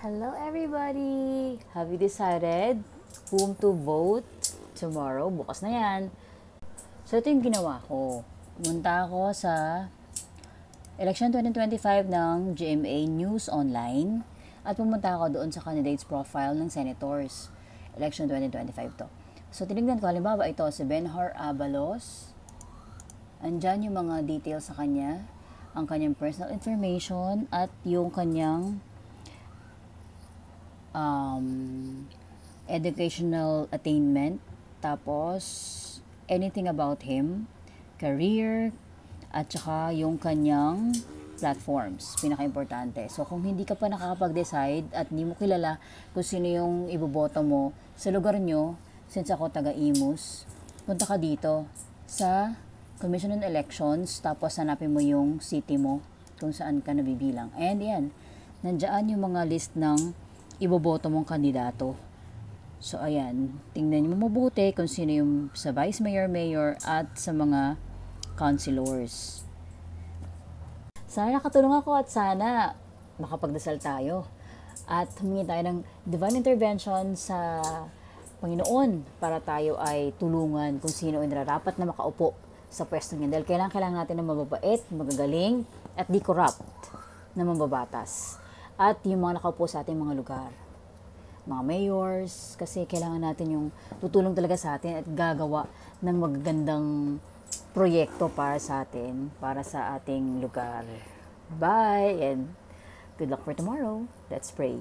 Hello everybody! Have you decided whom to vote tomorrow? Bukas na yan. So ito yung ginawa ko. Pumunta ako sa Election 2025 ng GMA News Online at pumunta ako doon sa candidates profile ng senators. Election 2025 to. So tinignan ko, halimbawa ito si Benhur Abalos. Andyan yung mga details sa kanya, ang kanyang personal information at yung kanyang educational attainment, tapos anything about him, career, at saka yung kanyang platforms, pinaka-importante. So kung hindi ka pa nakakapag-decide at hindi mo kilala kung sino yung iboboto mo sa lugar nyo, since ako taga-Imus, punta ka dito sa Commission on Elections, tapos hanapin mo yung city mo kung saan ka nabibilang. And yan, nandiyan yung mga list ng iboboto mong kandidato. So ayan, tingnan niyo mabuti kung sino yung sa vice mayor, mayor at sa mga councilors. Sana nakatulong ako at sana makapagdasal tayo at humingi tayo ng divine intervention sa Panginoon para tayo ay tulungan kung sino ay nararapat na makaupo sa pwesto niya. Dahil kailangan natin ng mababait, magagaling at di corrupt na mambabatas. At yung mga nakaupo sa ating mga lugar, mga mayors, kasi kailangan natin yung tutulong talaga sa atin at gagawa ng magagandang proyekto para sa atin, para sa ating lugar. Bye and good luck for tomorrow. Let's pray.